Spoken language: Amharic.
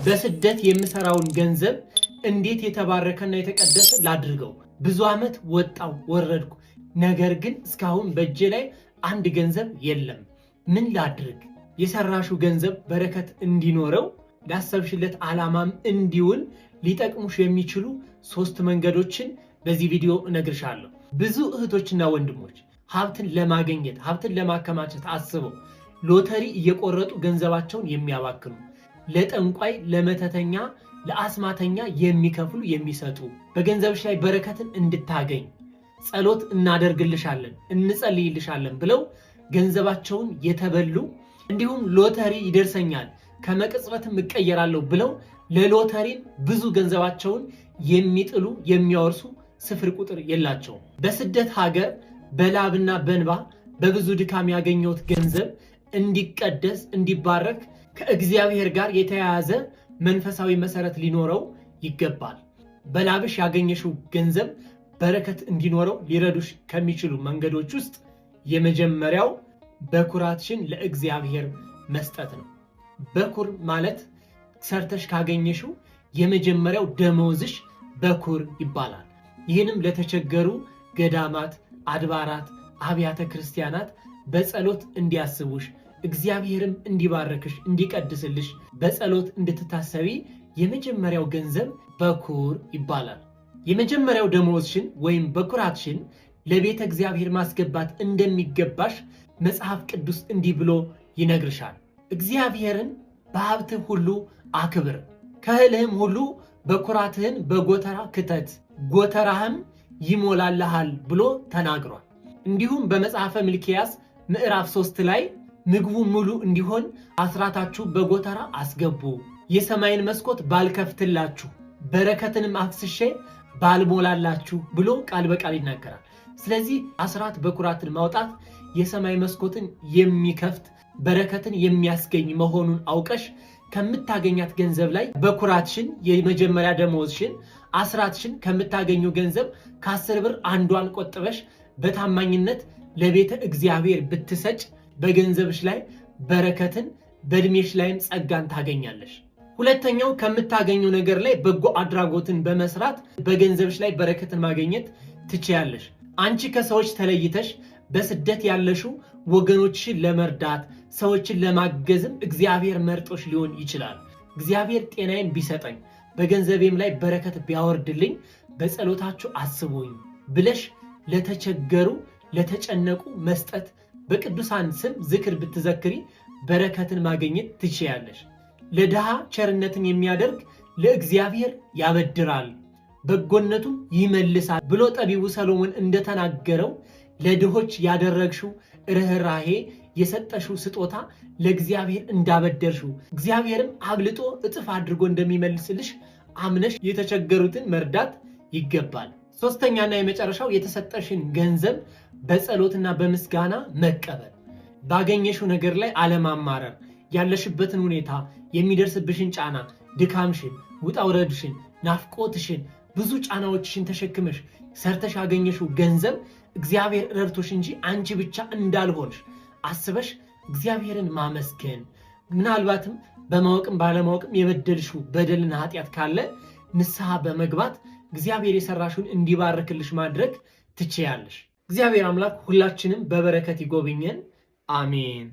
በስደት የምሰራውን ገንዘብ እንዴት የተባረከና የተቀደሰ ላድርገው? ብዙ ዓመት ወጣው ወረድኩ፣ ነገር ግን እስካሁን በእጄ ላይ አንድ ገንዘብ የለም። ምን ላድርግ? የሰራሹ ገንዘብ በረከት እንዲኖረው ላሰብሽለት ዓላማም እንዲውል ሊጠቅሙሽ የሚችሉ 3 መንገዶችን በዚህ ቪዲዮ እነግርሻለሁ። ብዙ እህቶችና ወንድሞች ሀብትን ለማግኘት ሀብትን ለማከማቸት አስበው ሎተሪ እየቆረጡ ገንዘባቸውን የሚያባክኑ፣ ለጠንቋይ፣ ለመተተኛ፣ ለአስማተኛ የሚከፍሉ የሚሰጡ፣ በገንዘብሽ ላይ በረከትን እንድታገኝ ጸሎት እናደርግልሻለን እንጸልይልሻለን ብለው ገንዘባቸውን የተበሉ፣ እንዲሁም ሎተሪ ይደርሰኛል ከመቅጽበትም እቀየራለሁ ብለው ለሎተሪም ብዙ ገንዘባቸውን የሚጥሉ የሚያወርሱ ስፍር ቁጥር የላቸውም። በስደት ሀገር በላብና በንባ በብዙ ድካም ያገኘሁት ገንዘብ እንዲቀደስ እንዲባረክ ከእግዚአብሔር ጋር የተያያዘ መንፈሳዊ መሰረት ሊኖረው ይገባል። በላብሽ ያገኘሽው ገንዘብ በረከት እንዲኖረው ሊረዱሽ ከሚችሉ መንገዶች ውስጥ የመጀመሪያው በኩራትሽን ለእግዚአብሔር መስጠት ነው። በኩር ማለት ሰርተሽ ካገኘሽው የመጀመሪያው ደመወዝሽ በኩር ይባላል። ይህንም ለተቸገሩ ገዳማት፣ አድባራት፣ አብያተ ክርስቲያናት በጸሎት እንዲያስቡሽ እግዚአብሔርም እንዲባርክሽ እንዲቀድስልሽ በጸሎት እንድትታሰቢ የመጀመሪያው ገንዘብ በኩር ይባላል። የመጀመሪያው ደመወዝሽን ወይም በኩራትሽን ለቤተ እግዚአብሔር ማስገባት እንደሚገባሽ መጽሐፍ ቅዱስ እንዲህ ብሎ ይነግርሻል። እግዚአብሔርን በሀብትህ ሁሉ አክብር፣ ከእህልህም ሁሉ በኩራትህን በጎተራ ክተት፣ ጎተራህም ይሞላልሃል ብሎ ተናግሯል። እንዲሁም በመጽሐፈ ሚልክያስ ምዕራፍ 3 ላይ ምግቡ ሙሉ እንዲሆን አስራታችሁ በጎተራ አስገቡ፣ የሰማይን መስኮት ባልከፍትላችሁ በረከትንም አፍስሼ ባልሞላላችሁ ብሎ ቃል በቃል ይናገራል። ስለዚህ አስራት በኩራትን ማውጣት የሰማይ መስኮትን የሚከፍት በረከትን የሚያስገኝ መሆኑን አውቀሽ ከምታገኛት ገንዘብ ላይ በኩራትሽን የመጀመሪያ ደመወዝሽን አስራትሽን ከምታገኙ ገንዘብ ከ10 ብር አንዷን ቆጥበሽ በታማኝነት ለቤተ እግዚአብሔር ብትሰጭ በገንዘብሽ ላይ በረከትን በእድሜሽ ላይም ጸጋን ታገኛለሽ። ሁለተኛው ከምታገኙ ነገር ላይ በጎ አድራጎትን በመስራት በገንዘብሽ ላይ በረከትን ማግኘት ትችያለሽ። አንቺ ከሰዎች ተለይተሽ በስደት ያለሽው ወገኖችሽን ለመርዳት ሰዎችን ለማገዝም እግዚአብሔር መርጦሽ ሊሆን ይችላል። እግዚአብሔር ጤናዬን ቢሰጠኝ በገንዘቤም ላይ በረከት ቢያወርድልኝ በጸሎታችሁ አስቡኝ ብለሽ ለተቸገሩ ለተጨነቁ መስጠት፣ በቅዱሳን ስም ዝክር ብትዘክሪ በረከትን ማግኘት ትችያለሽ። ለድሃ ቸርነትን የሚያደርግ ለእግዚአብሔር ያበድራል በጎነቱም ይመልሳል ብሎ ጠቢቡ ሰሎሞን እንደተናገረው ለድሆች ያደረግሽው ርኅራሄ የሰጠሽው ስጦታ ለእግዚአብሔር እንዳበደርሽው እግዚአብሔርም አብልጦ እጥፍ አድርጎ እንደሚመልስልሽ አምነሽ የተቸገሩትን መርዳት ይገባል። ሶስተኛና የመጨረሻው የተሰጠሽን ገንዘብ በጸሎትና በምስጋና መቀበል፣ ባገኘሽው ነገር ላይ አለማማረር፣ ያለሽበትን ሁኔታ የሚደርስብሽን ጫና፣ ድካምሽን፣ ውጣውረድሽን፣ ናፍቆትሽን፣ ብዙ ጫናዎችሽን ተሸክመሽ ሰርተሽ ያገኘሽው ገንዘብ እግዚአብሔር ረድቶሽ እንጂ አንቺ ብቻ እንዳልሆንሽ አስበሽ እግዚአብሔርን ማመስገን፣ ምናልባትም በማወቅም ባለማወቅም የበደልሽው በደልና ኃጢአት ካለ ንስሐ በመግባት እግዚአብሔር የሰራሽውን እንዲባርክልሽ ማድረግ ትችያለሽ። እግዚአብሔር አምላክ ሁላችንም በበረከት ይጎብኘን። አሜን።